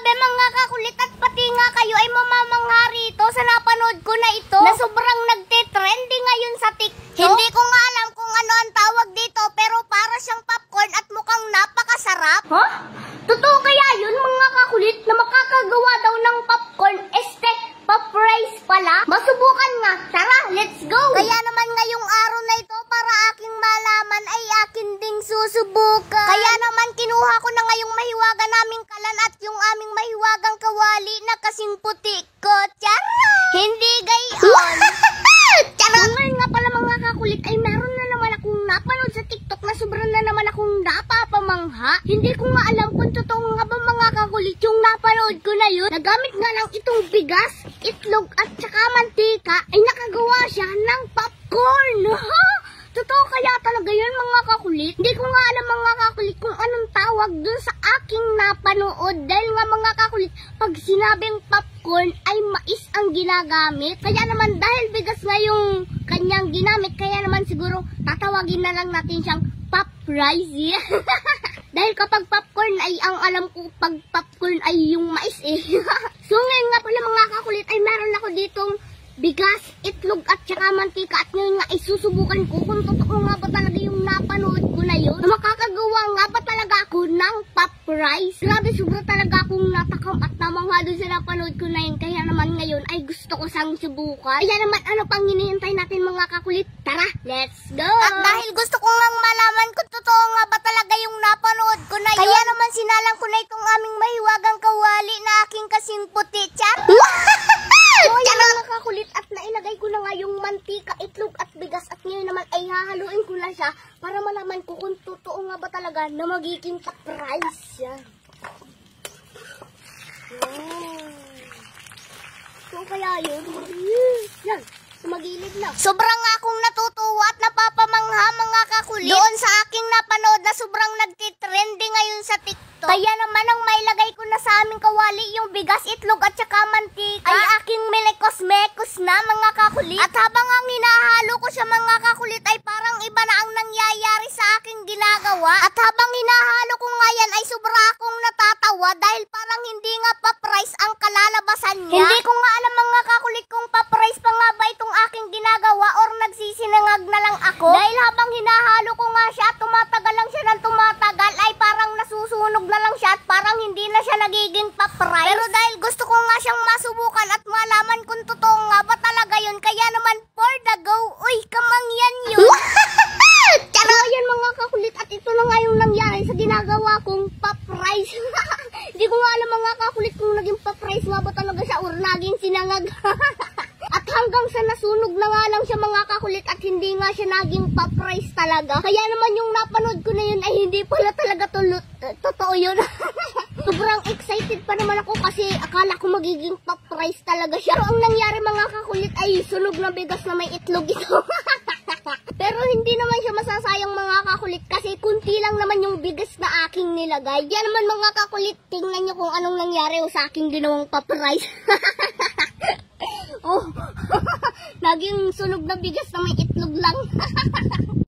Grabe mga kakulit at pati nga kayo ay mamamangha rito sa napanood ko na ito na sobrang nagte-trendy ngayon sa TikTok. Hindi ko nga alam kung ano ang tawag dito pero para siyang popcorn at mukhang napakasarap. Ha? Totoo kaya yun mga kakulit na makakagawa daw ng popcorn pop-rice pala? Masubukan nga. Tara, let's go! Kaya naman ngayong araw na ito para aking malaman ay akin ding susubukan. Kaya naman kinuha ko na ngayong mahiwaga naming kalan at yung aming mahiwagang kawali na kasing puti ko. Charot! Hindi gayon. Charot! Ngayon nga pala mga kakulit ay meron na naman akong napanood sa TikTok na sobrang na naman akong napapamangha. Hindi ko nga alam kung totoo nga ba mga kakulit yung napanood ko na yun. Nagamit nga lang itong bigas, itlog at saka mantika ay nakagawa siya ng popcorn. Ha? Totoo kaya talaga yun mga kakulit? Hindi ko nga alam mga kakulit kung anong tawag dun sa aking napanood. Dahil nga mga kakulit, pag sinabing popcorn ay mais ang ginagamit. Kaya naman dahil bigas nga yung kanyang ginamit, kaya naman siguro tatawagin na lang natin siyang pop rice. Dahil kapag popcorn ay ang alam ko pag popcorn ay yung mais eh. So ngayon nga pala mga kakulit ay meron ako ditong bigas, itlog at saka mantika at ngayon nga ay susubukan ko kung totoo nga ba talaga yung napanood ko na yun. Na makakagawa nga ba talaga ako ng pop rice. Grabe sobra talaga akong natakam at namangha doon sa napanood ko na yun. Kaya naman ngayon ay gusto ko sang subukan. Kaya naman ano pang hinihintay natin mga kakulit? Tara, let's go! At dahil gusto ko nga malaman kung totoo nga ba talaga yung napanood ko na yun. Kaya naman sinalang ko na itong aming mahiwagang kawali na aking kasing puti. Char! So yan mga kakulit at nailagay ko na nga yung mantika, itlog at bigas at ngayon naman ay hahaluin ko lang siya para malaman ko kung totoo nga ba talaga na magiging pop rice yan. So kaya yun? Yan, sumagilid na. Sobrang akong natutuwa at napapamangha mga kakulit doon sa aking napanood na sobrang nagtitrending ngayon sa TikTok. Kaya naman ang mailagay ko na sa aming kawali yung bigas, itlog at saka mantika ay aking melekos-mekos na mga kakulit. At habang ang hinahalo ko siya mga kakulit ay parang iba na ang nangyayari sa aking ginagawa. At habang hinahalo ko nga yan ay sobra akong natatawa dahil parang hindi nga pop rice ang kalalabasan niya. Hindi ko nga alam mga kakulit kung pop rice pa nga ba itong aking ginagawa or nagsisinangag na lang ako. Dahil habang hinahalo ko nga siya at tumatagal lang siya ng tumatagal ay parang nasusunog na lang siya at parang hindi na siya nagiging pop rice. Pero dahil gusto ko nga siyang masubukan at malaman kung totoo nga ba talaga yun, kaya naman for the go, uy, kamangyan yun. Pero yan mga kakulit at ito na nga yung nangyari sa ginagawa kong pop rice. Hindi ko nga alam mga kakulit kung naging pop rice nga ba talaga siya or naging sinangag. At hanggang sa nasunog na nga lang siya mga kakulit at hindi nga siya naging pop rice talaga. Kaya naman yung napanood ko na yun ay hindi pala talaga totoo yun. Sobrang excited pa naman ako kasi akala ko magiging pop rice talaga siya. Pero ang nangyari mga kakulit ay sunog na bigas na may itlog ito. Pero hindi naman siya masasayang mga kakulit kasi kunti lang naman yung bigas na aking nilagay. Yan naman mga kakulit, tingnan nyo kung anong nangyari sa aking ginawang pop rice. Oh, naging sunog na bigas na may itlog lang.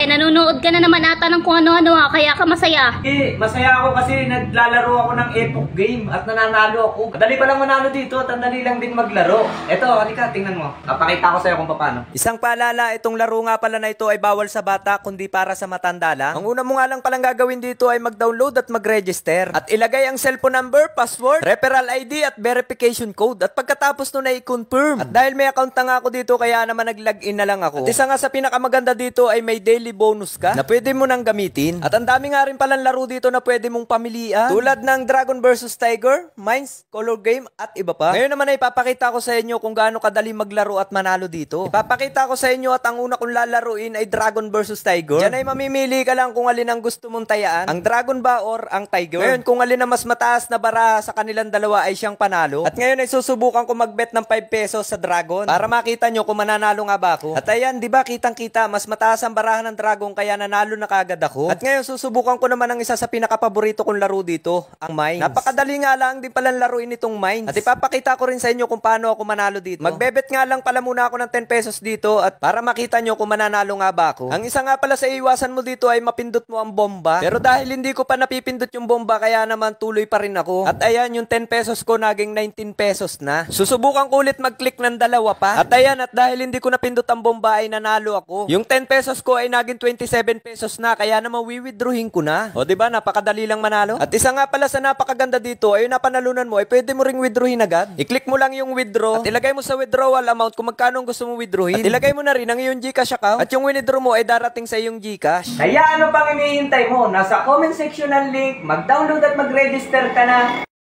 Nanonood ka na naman ata ng kung ano-ano ha, kaya ka masaya. Masaya ako kasi naglalaro ako ng Epoch game at nananalo ako. Madali pa lang manalo dito at ang dali lang din maglaro. Eto, halika, tingnan mo. Papakita ko sa'yo kung paano. Isang paalala, itong laro nga pala na ito ay bawal sa bata kundi para sa matanda lang. Ang una mo nga lang palang gagawin dito ay mag-download at mag-register. At ilagay ang cellphone number, password, referral ID at verification code. At pagkatapos nun ay confirm. At dahil may account na nga ako dito kaya naman nag-login na lang ako. At isa nga sa pinakamaganda dito ay may daily bonus ka na pwede mo nang gamitin. At ang dami nga rin palang laro dito na pwede mong pamilian. Tulad ng Dragon vs Tiger, Mines, Color Game at iba pa. Ngayon naman ay ipapakita ko sa inyo kung gaano kadali maglaro at manalo dito. Ipapakita ko sa inyo at ang una kong lalaruin ay Dragon vs Tiger. Diyan ay mamimili ka lang kung alin ang gusto mong tayaan, ang Dragon ba or ang Tiger. Ngayon kung alin ang mas mataas na bara sa kanilang dalawa ay siyang panalo. At ngayon ay susubukan ko magbet ng 5 pesos sa Dragon para makita nyo kung mananalo nga ba ako. At ayan, di ba kitang kita mas mataas ang barahan ng Dragon kaya nanalo na kagad ako. At ngayon susubukan ko naman ang isa sa pinakapaborito kong laro dito, ang Mines. Napakadali nga lang din palang laruin itong Mines. At ipapakita ko rin sa inyo kung paano ako manalo dito. Magbebet nga lang pala muna ako ng 10 pesos dito at para makita nyo kung mananalo nga ba ako. Ang isa nga pala sa iwasan mo dito ay mapindot mo ang bomba. Pero dahil hindi ko pa napipindot yung bomba kaya naman tuloy pa rin ako. At ayan, yung 10 pesos ko naging 19 pesos na. Susubukan ko ulit mag-click ng dalawa pa. At ayan, at dahil hindi ko napindot ang bomba ay nanalo ako. Yung 10 pesos ko ay naging 27 pesos na kaya naman wiwithdrawin ko na. O diba, napakadali lang manalo. At isa nga pala sa napakaganda dito ay yung napanalunan mo ay pwede mo ring withdrawin agad. I-click mo lang yung withdraw at ilagay mo sa withdrawal amount kung magkano gusto mo withdrawin. At ilagay mo na rin ang iyong GCash account at yung withdraw mo ay darating sa iyong GCash. Kaya ano pang hinihintay mo? Nasa comment section ng link, mag-download at mag-register ka na.